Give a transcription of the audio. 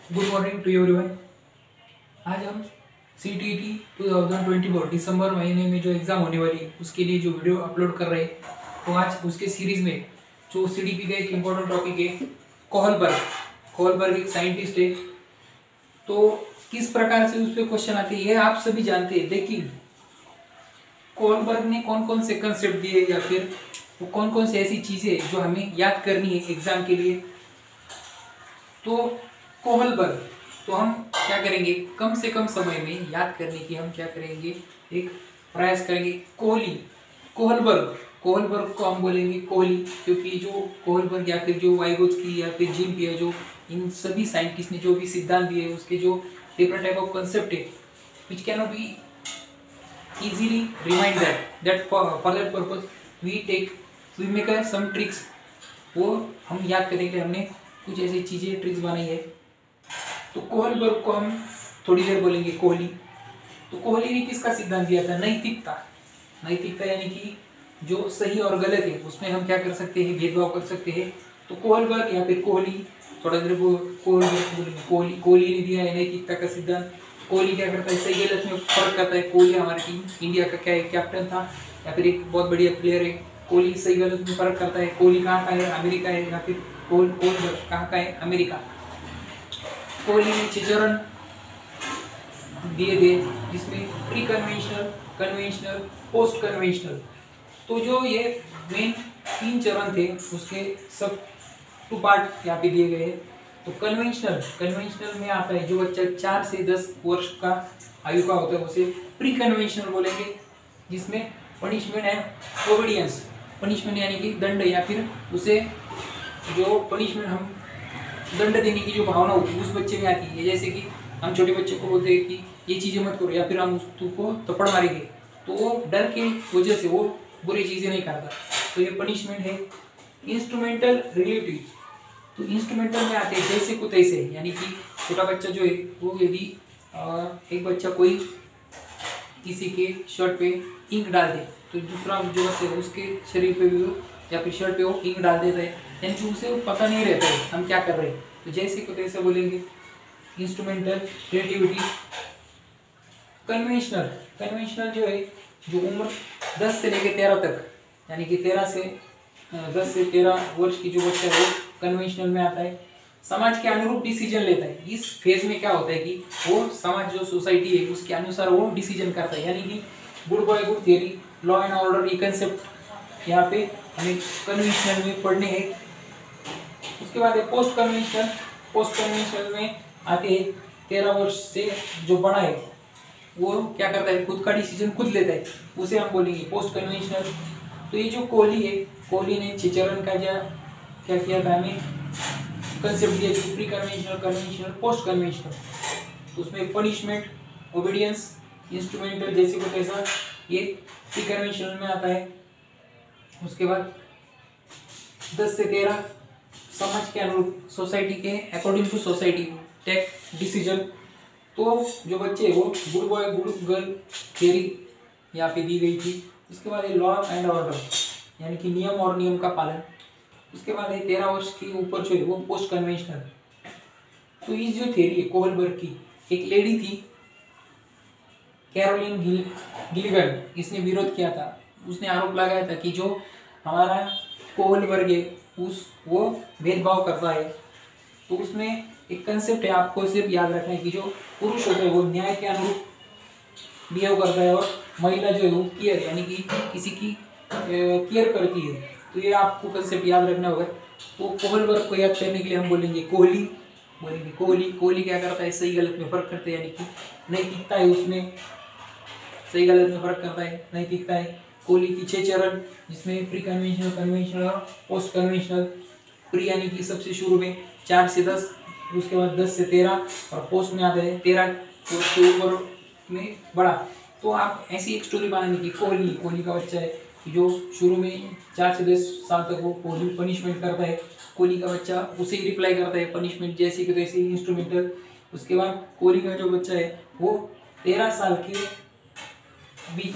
Good morning to everyone. आज हम CTET 2024 दिसंबर महीने में जो एग्ज़ाम होने वाली है उसके लिए जो वीडियो अपलोड कर रहे हैं, तो आज उसके सीरीज़ में जो CDP का एक इम्पोर्टेंट टॉपिक है कोहलबर्ग एक साइंटिस्ट है। तो किस प्रकार से उस पर क्वेश्चन आते हैं ये आप सभी जानते हैं, लेकिन कोहलबर्ग ने कौन कौन से कंसेप्ट दिए या फिर वो कौन कौन से ऐसी चीज़ें जो हमें याद करनी है एग्ज़ाम के लिए। तो कोहलबर्ग तो हम क्या करेंगे, कम से कम समय में याद करने की हम क्या करेंगे, एक प्रयास करेंगे। कोहलबर्ग को हम बोलेंगे कोहली, क्योंकि जो कोहलबर्ग या फिर जो वाइगोत्स्की या फिर जीन पियाजे, जो इन सभी साइंटिस्ट ने जो भी सिद्धांत दिए उसके जो डिफरेंट टाइप ऑफ कंसेप्ट है which can not be easily remind that for that purpose we make some tricks। वो हम याद करने के लिए हमने कुछ ऐसी चीज़ें ट्रिक्स बनाई है। तो कोहलबर्ग को हम थोड़ी देर बोलेंगे कोहली। तो कोहली ने किसका सिद्धांत दिया था, नैतिकता यानी कि जो सही और गलत है उसमें हम क्या कर सकते हैं, भेदभाव कर सकते हैं। तो कोहलबर्ग या फिर कोहली, थोड़ा देर कोहली ने दिया है नैतिकता का सिद्धांत। कोहली क्या करता है, सही गलत में फर्क करता है। कोहली हमारी टीम इंडिया का क्या है, कैप्टन था या फिर एक बहुत बढ़िया प्लेयर है। कोहली सही गलत में फर्क करता है। कोहली कहाँ का है, अमेरिका है, या फिर कोहलबर्ग कहाँ का है, अमेरिका। कोहली ने 6 चरण दिए थे जिसमें pre conventional, conventional, post conventional. तो जो ये मेन 3 चरण थे उसके सब 2 पार्ट यहाँ पे दिए गए हैं। तो कन्वेंशनल में आता है जो बच्चा 4 से 10 वर्ष का आयु का होता है उसे प्री कन्वेंशनल बोलेंगे, जिसमें पनिशमेंट एंड ओबीडियंस, पनिशमेंट यानी कि दंड या फिर उसे जो पनिशमेंट हम दंड देने की जो भावना होती है उस बच्चे में आती है। जैसे कि हम छोटे बच्चे को बोलते हैं कि ये चीज़ें मत करो या फिर हम उसको थप्पड़ मारेंगे, तो वो डर के वजह से वो बुरी चीज़ें नहीं करता, तो ये पनिशमेंट है। इंस्ट्रूमेंटल रिलेटिव, तो इंस्ट्रूमेंटल में आते हैं जैसे को तैसे, यानी कि छोटा बच्चा जो है वो यदि एक बच्चा कोई किसी के शर्ट पे इंक डाल दे तो दूसरा जो बच्चा है उसके शरीर पे भी या फिर शर्ट पे वो इंक डाल देता है, यानी कि उसे पता नहीं रहता है हम क्या कर रहे हैं। तो जैसे को तैसे बोलेंगे इंस्ट्रूमेंटल क्रिएटिविटी। कन्वेंशनल जो है जो उम्र 10 से लेकर 13 तक, यानी कि 10 से 13 वर्ष की जो बच्चा है वो कन्वेंशनल में आता है। समाज के अनुरूप डिसीजन लेता है। इस फेज में क्या होता है कि वो समाज जो सोसाइटी है उसके अनुसार वो डिसीजन करता है, यानी कि good boy good theory, law and order, ये कंसेप्ट यहाँ पे हमें कन्वेंशनल में पढ़ने हैं। उसके बाद है पोस्ट कन्वेंशनल में आते हैं 13 वर्ष से जो बड़ा है वो क्या करता है, खुद का डिसीजन खुद लेता है, उसे हम बोलेंगे पोस्ट कन्वेंशनल। तो ये जो कोहली है, कोहली ने 6 चरण का क्या किया था, हमें कंसेप्ट दिया, pre conventional, conventional, post conventional. तो उसमें पनिशमेंट, ओबीडियंस, इंस्ट्रूमेंटल जैसे को कैसा, ये प्री कन्वेंशनल में आता है। उसके बाद 10 से 13 समाज के अनुरूप, सोसाइटी के according to society take decision. तो जो बच्चे वो good boy good girl theory यहाँ पे दी गई थी। उसके बाद ये लॉ एंड ऑर्डर, यानी कि नियम और नियम का पालन। उसके बाद ये 13 वर्ष के ऊपर जो है वो पोस्ट कन्वेंशनल। तो इस जो थियरी है कोहलबर्ग की, एक लेडी थी कैरोलिन गिलिगन, इसने विरोध किया था। उसने आरोप लगाया था कि जो हमारा कोहलबर्ग है वो भेदभाव करता है। तो उसमें एक कंसेप्ट है, आपको सिर्फ याद रखना है कि जो पुरुष होता है वो न्याय के अनुरूप बिहेव करता है और महिला जो है वो केयर, यानी कि किसी की केयर करती है। तो ये आपको कंसेप्ट याद रखना होगा। तो कोहलबर्ग को याद करने के लिए हम बोलेंगे कोहली क्या करता है, सही गलत में फर्क करता है, यानी कि नैतिकता है उसमें, सही गलत में फर्क करता है, नैतिकता है। कोहली की 6 चरण जिसमें प्री कन्वेंशनल, कन्वेंशनल और पोस्ट कन्वेंशनल। प्री यानी कि सबसे शुरू में 4 से 10, उसके बाद 10 से 13 और पोस्ट में आता है 13 के ऊपर में बड़ा। तो आप ऐसी एक स्टोरी बनाने की, कोहली का बच्चा है जो शुरू में 4 से 10 साल तक वो कोहली पनिशमेंट करता है, कोहली का बच्चा उसे ही रिप्लाई करता है पनिशमेंट जैसे कि तैसे, इंस्ट्रूमेंटल। उसके बाद कोहली का जो बच्चा है वो 13 साल के बीच